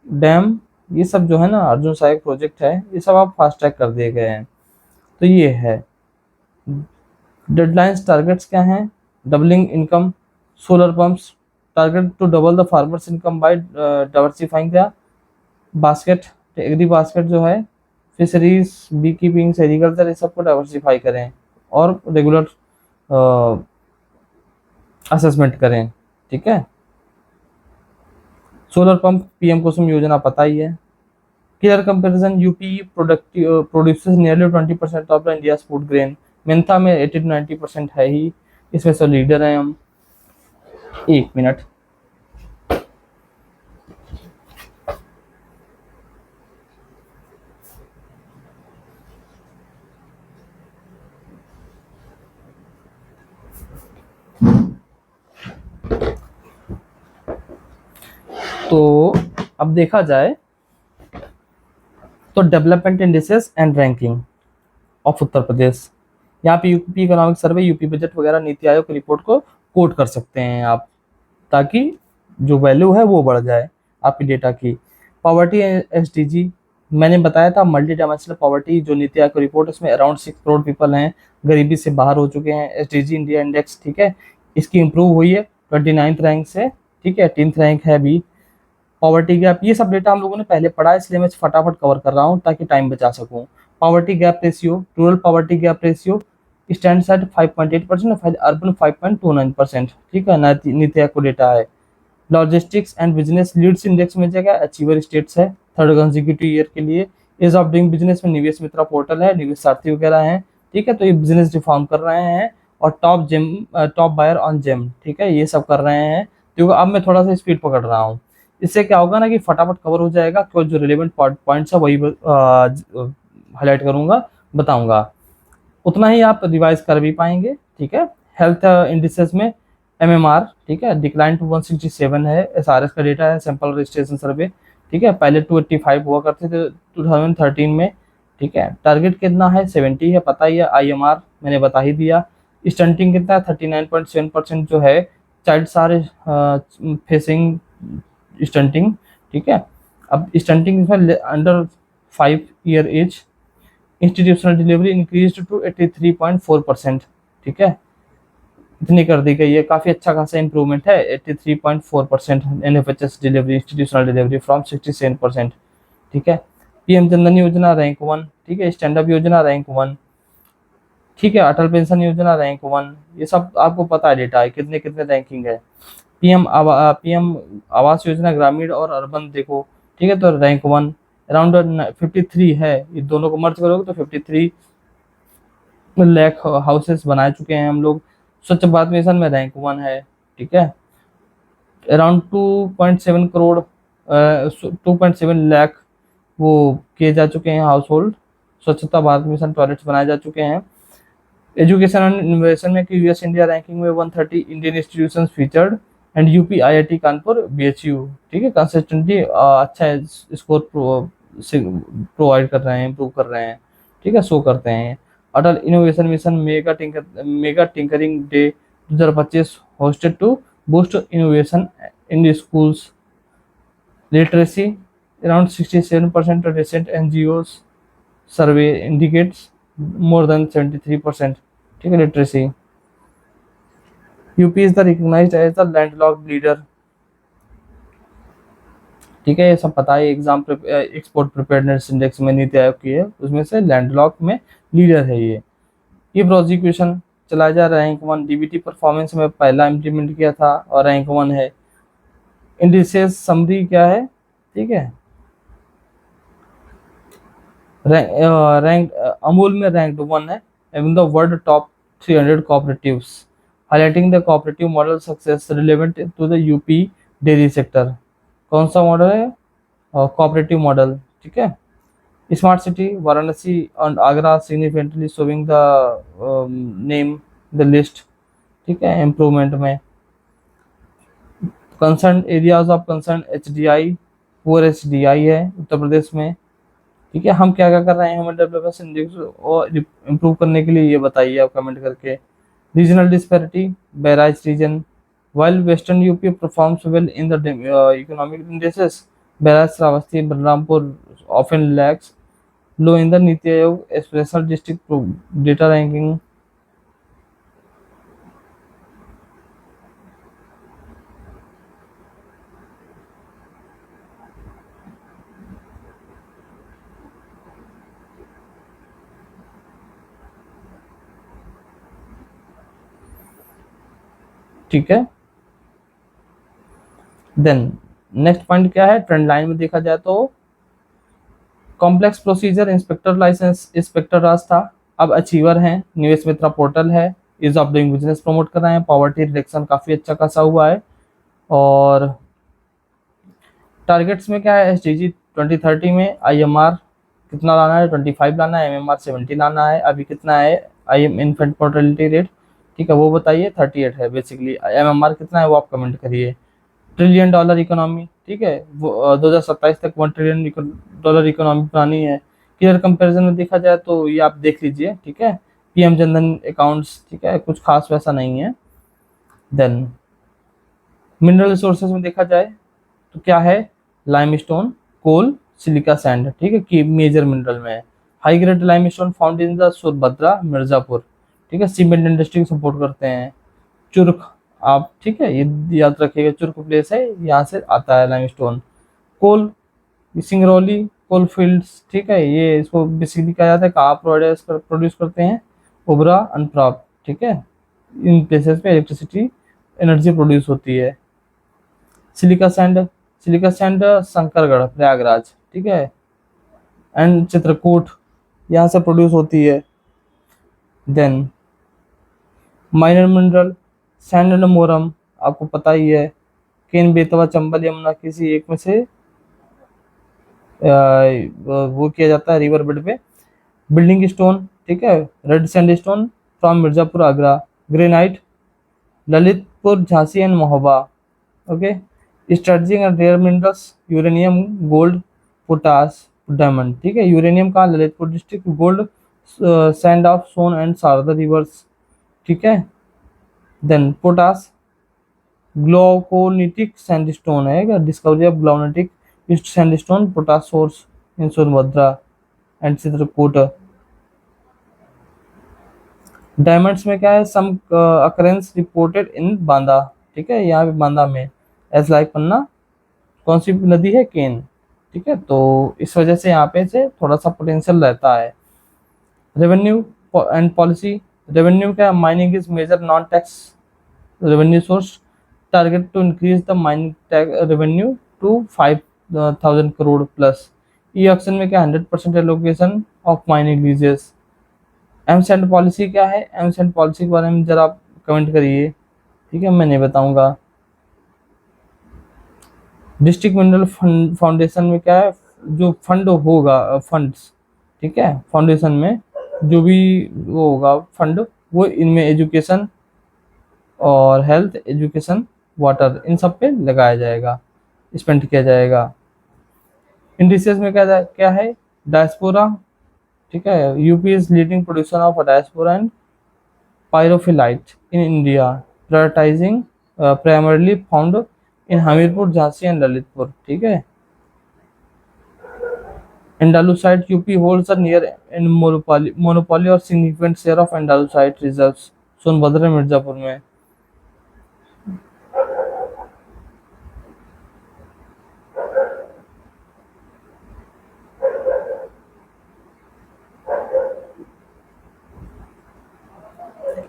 dam, ये सब जो है ना अर्जुन सहायक प्रोजेक्ट है, ये सब आप फास्ट ट्रैक कर दिए गए हैं। तो ये है डेडलाइंस, टारगेट्स क्या हैं, doubling income, solar pumps, target to double the farmers income by diversifying the basket, agri basket जो है, फिशरीज, बी कीपिंग, सेरिकल्चर, ये सबको डाइवर्सिफाई करें और रेगुलर असेसमेंट करें, ठीक है। सोलर पंप पीएम कुसुम योजना पता ही है। Clear comparison, UP produces nearly 20% of the India food grain, Mentha में 80 to 90% है ही, इसमें से लीडर हैं हम। एक मिनट, तो अब देखा जाए तो development indices and ranking of Uttar Pradesh, यहाँ पे UP economic survey, UP budget वगैरह नीति आयोग की रिपोर्ट को कोट कर सकते हैं आप, ताकि जो वैल्यू है वो बढ़ जाए आपकी डेटा की। पॉवर्टी एसडीजी मैंने बताया था, मल्टी डायमेंशनल पॉवर्टी जो नीति आयोग की रिपोर्ट, इसमें अराउंड 6 करोड़ पीपल हैं गरीबी से बाहर हो चुके हैं। एसडीजी इंडिया इंडेक्स, ठीक है, इसकी इंप्रूव हुई है 29th रैंक से, ठीक है, 10th रैंक है अभी। पॉवर्टी गैप, ये सब डेटा हम लोगों ने पहले पढ़ा है, इसलिए मैं फटाफट कवर कर रहा हूँ ताकि टाइम बचा सकूँ। Poverty gap ratio, rural poverty gap ratio stands at 5.8%, urban 5.29%, ठीक है, नीति आयोग को डेटा है। Logistics and business leads index में जगह अचीवर स्टेट्स है 3rd कंसेक्यूटिव ईयर के लिए। इज ऑफ डूइंग बिजनेस में निवेश मित्रा पोर्टल है, निवेश सारथी वगैरह हैं, ठीक है, तो ये बिजनेस रिफॉर्म कर रहे हैं। और टॉप बायर ऑन जेम, ठीक है, ये सब कर रहे हैं। तो अब मैं थोड़ा सा स्पीड पकड़ रहा हूँ, इससे क्या होगा ना कि फटाफट कवर हो जाएगा, क्यों जो रिलेवेंट पॉइंट्स है वही हाईलाइट करूंगा, बताऊंगा, उतना ही आप रिवाइज कर भी पाएंगे, ठीक है। हेल्थ इंडिसेस में एमएमआर, ठीक है, डिक्लाइन टू 167 है, एसआरएस का डेटा है, सैंपल रजिस्ट्रेशन सर्वे, ठीक है, पहले 285 हुआ करते थे 2013 में, ठीक है। टारगेट कितना है, 70 है, पता ही है। आईएमआर मैंने बता ही दिया। स्टंटिंग कितना है, 39.7% जो है चाइल्ड सारे फेसिंग स्टंटिंग, ठीक है। अब स्टंटिंग इसमें under 5 year age, institutional delivery increase to 83.4%, ठीक है, इतनी कर दी गई है, काफी अच्छा खासा इंप्रूवमेंट है, 83.4% NFHS delivery, institutional delivery from 67%, ठीक है। पीएम जनधन योजना रैंक 1, ठीक है, स्टैंड अप योजना रैंक 1, ठीक है, अटल पेंशन योजना रैंक 1, ये सब आपको पता है डेटा है, कितने कितने रैंकिंग है। पीएम आवास योजना ग्रामीण और अर्बन देखो, ठीक है, तो रैंक 1 अराउंड 53 है, ये दोनों को मर्ज करोगे तो 53 लाख हाउसेस बना चुके हैं हम लोग। स्वच्छ भारत मिशन में रैंक 1 है, ठीक है, अराउंड 2.7 करोड़ 2.7 लाख वो किए जा चुके हैं हाउस होल्ड, स्वच्छता भारत मिशन टॉयलेट्स बनाए जा चुके हैं। एजुकेशन एंड इनोवेशन में कि यूएस इंडिया रैंकिंग में 130 Indian institutions featured and UP IIT Kanpur BHU, ठीक है, कंसिस्टेंटली अच्छा स्कोर प्रोवाइड कर रहे हैं, इम्प्रूव कर रहे हैं, ठीक है, शो करते हैं। Atal innovation mission mega tinkering day 2025 hosted to boost innovation in schools. Literacy around 67% of recent NGOs survey indicates more than 73%, ठीक है, literacy. UP is the recognised as the landlocked leader, ठीक है, ये सब पता है। एग्जाम एक्सपोर्ट प्रिपेयर्डनेस इंडेक्स में नीति आयोग की है, उसमें से लैंडलॉक में लीडर है ये प्रोसिक्यूशन चला जा रैंक 1, डीबीटी परफॉर्मेंस में पहला इम्प्लीमेंट किया था और रैंक 1 है। इंडिसेस समरी क्या है, ठीक है, रैंक अमूल में रैंक 1 है in the world top 300 cooperatives, highlighting the cooperative model success relevant to the UP dairy sector. कौन सा मॉडल है, कोऑपरेटिव मॉडल, ठीक है। Smart city Varanasi and Agra significantly showing the name the list, ठीक है, इम्प्रूवमेंट में। Concern areas of concern HDI, poor HDI है उत्तर प्रदेश में, ठीक है। हम क्या क्या कर रहे हैं ह्यूमन डेवलपमेंट इंडेक्स और इम्प्रूव करने के लिए, ये बताइए आप कमेंट करके। Regional disparity, Bahraich region, while western UP performs well in the economic indexes, Bahraich Shravasti Balrampur often lacks low in the NITI Aayog special district data ranking, ठीक है। देन नेक्स्ट पॉइंट क्या है, ट्रेंड लाइन में देखा जाए तो complex procedure inspector licence inspector raj था, अब अचीवर हैं, निवेश मित्रा पोर्टल है, ease of doing business promote कर रहे हैं, पॉवर्टी रिडक्शन काफी अच्छा खासा हुआ है। और टारगेट्स में क्या है, एसडीजी 2030 में आईएमआर कितना लाना है, 25 लाना है, एमएमआर 70 लाना है, अभी कितना है आईएम इन्फेंट मोर्टेलिटी रेट, ठीक है, वो बताइए 38 है बेसिकली, एमएमआर कितना है वो आप कमेंट करिए। ट्रिलियन डॉलर इकोनॉमी, ठीक है, वो 2027 तक $1 ट्रिलियन इकोनॉमी बनानी है। क्लियर कंपैरिजन में देखा जाए तो ये आप देख लीजिए, ठीक है, पीएम जनधन अकाउंट्स, ठीक है, कुछ खास वैसा नहीं है। देन मिनरल रिसोर्सेज में देखा जाए तो क्या है, लाइमस्टोन, कोल, सिलिका सैंड, ठीक है, कि मेजर मिनरल में है। High grade limestone found in the Sonbhadra, Mirzapur, ठीक है, सीमेंट इंडस्ट्री को सपोर्ट करते हैं। चुर्क, आप ठीक है ये याद रखिएगा, चुर्क प्लेस है, यहाँ से आता है लाइमस्टोन। कोल, सिंगरौली कोल फील्ड्स, ठीक है, ये इसको बेसिकली कहा जाता है कहाँ प्रोड्यूस करते हैं, ओबरा अनप्राप्त, ठीक है, इन प्लेसेस पे इलेक्ट्रिसिटी एनर्जी प्रोड्यूस होती है। Silica sand, silica sand Shankargarh, Prayagraj, ठीक है, एंड चित्रकूट, यहाँ से प्रोड्यूस होती है। Then minor mineral, sand and मोरम, आपको पता ही है, केन, बेतवा, चंबल, यमुना किसी एक में से वो किया जाता है रिवर बेड पे। बिल्डिंग स्टोन, ठीक है, red sandstone from Mirzapur, Agra. Granite, Lalitpur, Jhansi and Mahoba. Okay, strategic and rare minerals, uranium, gold, potash, diamond, ठीक है, यूरेनियम का Lalitpur district, gold sand of Son and Sharda rivers, ठीक है। देन पोटास, ग्लोकोनिटिक सैंडस्टोन है, discovery of glauconitic sandstone, potash source in Sonbhadra and Chitrakoot. Diamonds में क्या है, some occurrence reported in Banda, ठीक है, यहाँ पे बांदा में, एज लाइक पन्ना, कौन सी नदी है, केन, ठीक है, तो इस वजह से यहाँ पे से थोड़ा सा पोटेंशियल रहता है। रेवेन्यू एंड पॉलिसी, रेवेन्यू क्या, mining is major non tax revenue source, target to increase the mining revenue to 5,000 crore plus. E auction में क्या, 100% allocation of mining leases. M sand policy क्या है, एमसेंट पॉलिसी के बारे में जरा आप कमेंट करिए, ठीक है, मैं नहीं बताऊंगा। डिस्ट्रिक्ट मिनरल फाउंडेशन में क्या है, जो फंड होगा, फंड्स, ठीक है, फाउंडेशन में जो भी वो होगा फंड, वो इनमें एजुकेशन और हेल्थ, एजुकेशन, वाटर, इन सब पे लगाया जाएगा, स्पेंड किया जाएगा। इंडिसेस में क्या है, डायस्पोरा, ठीक है, UP is leading producer of diaspore and pyrophyllite in India, prioritising primarily found in Hamirpur, Jhansi and Lalitpur, ठीक है। Andalusite, UP holds a near and monopoly और significant share of andalusite reserves, Sonbhadra, Mirzapur में।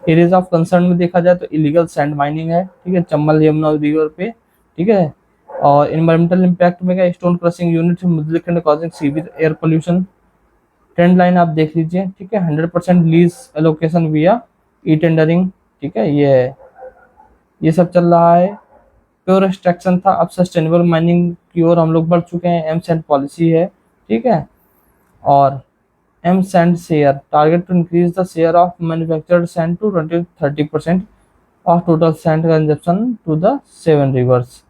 एरियाज ऑफ कंसर्न में देखा जाए तो इलीगल सैंड माइनिंग है, ठीक है, चंबल यमुना रिवर पे, ठीक है। और इन्वायरमेंटल इम्पैक्ट में क्या, stone crushing unit Bundelkhand causing severe air pollution. Trend line आप देख लीजिए, ठीक है, 100% लीज एलोकेशन विया ई टेंडरिंग, ठीक है, ये है, ये सब चल रहा है। प्योर एक्सट्रैक्शन था, अब सस्टेनेबल माइनिंग की ओर हम लोग बढ़ चुके हैं, एम सैंड पॉलिसी है, ठीक है। और M sand share, target to increase the share of manufactured sand to 20-30% of total sand consumption to the 7 rivers.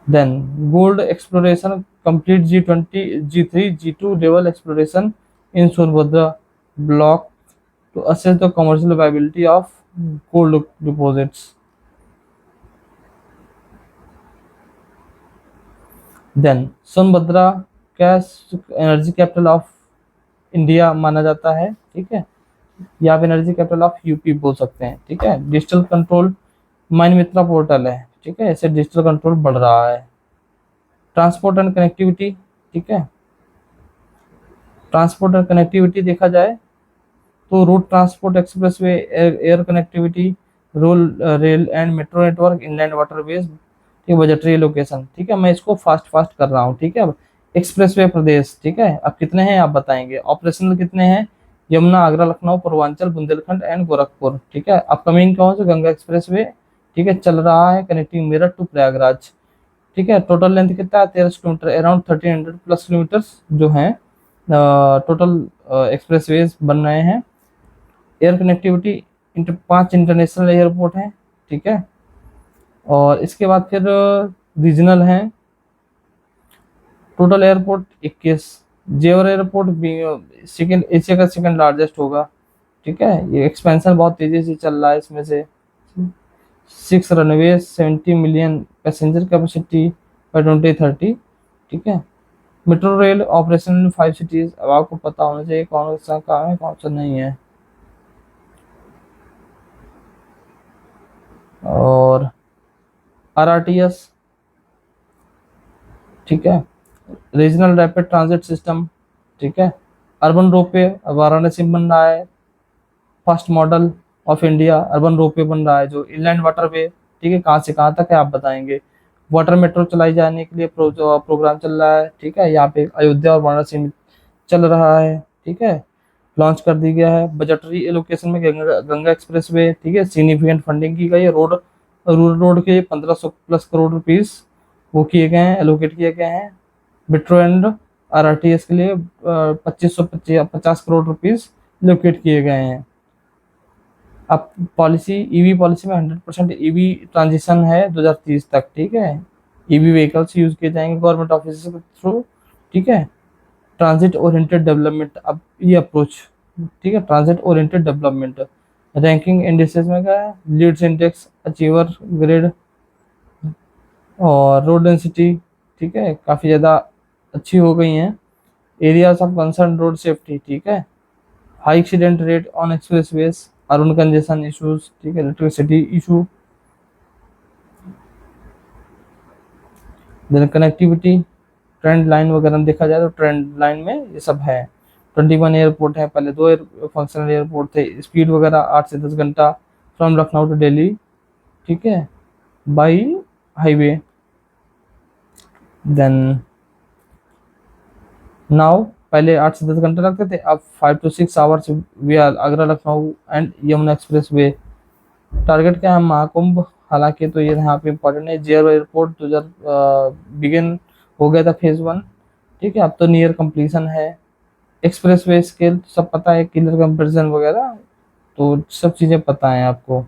Then gold exploration, complete G20, G3, G2 level exploration in Sonbhadra block to assess the commercial viability of gold deposits. Then Sonbhadra क्या energy capital of India माना जाता है, ठीक है, या आप energy capital of UP बोल सकते हैं, ठीक है। डिजिटल कंट्रोल, माइन मित्रा पोर्टल है, ठीक है, ऐसे डिजिटल कंट्रोल बढ़ रहा है। ट्रांसपोर्ट एंड कनेक्टिविटी, ठीक है, ट्रांसपोर्ट एंड कनेक्टिविटी देखा जाए तो road transport, expressway, air connectivity, rail and metro network, inland waterways, ठीक, बजटरी लोकेशन, ठीक है, मैं इसको फास्ट कर रहा हूँ, ठीक है। एक्सप्रेसवे प्रदेश, ठीक है, अब कितने हैं आप बताएंगे, ऑपरेशनल कितने हैं, यमुना, आगरा, लखनऊ, पूर्वांचल, बुंदेलखंड एंड गोरखपुर, ठीक है। अपकमिंग कौन से, गंगा एक्सप्रेसवे, ठीक है, चल रहा है कनेक्टिंग मेरठ टू प्रयागराज, ठीक है। टोटल लेंथ कितना है, 1300 किलोमीटर, अराउंड 1300 प्लस किलोमीटर्स जो हैं टोटल एक्सप्रेसवेज बन रहे हैं। एयर कनेक्टिविटी, 5 इंटरनेशनल एयरपोर्ट हैं, ठीक है। और इसके बाद फिर रीजनल हैं, टोटल एयरपोर्ट 21। जेवर एयरपोर्ट सेकेंड, एशिया का सेकेंड लार्जेस्ट होगा, ठीक है, ये एक्सपेंशन बहुत तेजी से चल रहा है इसमें से। 6 runway, 70 million passenger capacity by 2030। ठीक है। Metro rail operation in 5 cities. अब आपको पता होना चाहिए कौन सा कहाँ है, कौन सा नहीं है। और RRTS, ठीक है, रीजनल रैपिड ट्रांजिट सिस्टम। ठीक है। अर्बन रोपवे वाराणसी में बन रहा है, first model of India urban ropeway बन रहा है जो इनलैंड वाटरवे। ठीक है, कहाँ से कहाँ तक है आप बताएंगे। वाटर मेट्रो चलाई जाने के लिए प्रोग्राम चल रहा है। ठीक है, यहाँ पे अयोध्या और वाराणसी में चल रहा है। ठीक है, लॉन्च कर दी गया है। बजटरी एलोकेशन में गंगा एक्सप्रेस वे, ठीक है, सिग्निफिकेंट फंडिंग की गई है। रूरल रोड के 1500 प्लस करोड़ रुपीस वो किए गए हैं, एलोकेट किए गए हैं। मेट्रो एंड RRTS के लिए 2550 करोड़ रुपीस एलोकेट किए गए हैं। अब पॉलिसी, ईवी पॉलिसी में 100% ईवी ट्रांजिशन है 2030 तक। ठीक है, ईवी व्हीकल्स यूज किए जाएंगे गवर्नमेंट ऑफिस के थ्रू। ठीक है, ट्रांजिट ओरिएंटेड डेवलपमेंट, अब ये अप्रोच, ठीक है, transit oriented development. Ranking indices में क्या है, लीड्स इंडेक्स, अचीवर ग्रेड और रोड डेंसिटी, ठीक है, काफ़ी ज़्यादा अच्छी हो गई हैं। Areas of concern road safety, ठीक है, high accident rate on expressways, urban congestion issues, ठीक है, electricity issue, then connectivity, trend line वगैरह में देखा जाए तो ट्रेंड लाइन में ये सब है। 21 एयरपोर्ट है, पहले 2 फंक्शनल एयरपोर्ट थे। स्पीड वगैरह 8 से 10 घंटा फ्रॉम लखनऊ टू दिल्ली, ठीक है, बाई हाईवे। देन नाउ पहले 8 से 10 घंटे लगते थे, अब 5 to 6 hours we are Agra Lucknow and Yamuna expressway. Target क्या है, महाकुंभ। हालांकि तो ये यहाँ पे इम्पोर्टेंट है, जियर एयरपोर्ट 2000 बिगिन हो गया था फेज 1। ठीक है, अब तो नियर कंप्लीशन है। एक्सप्रेस वे स्केल सब पता है, किलर कंपेरिजन वगैरह तो सब चीज़ें पता है आपको।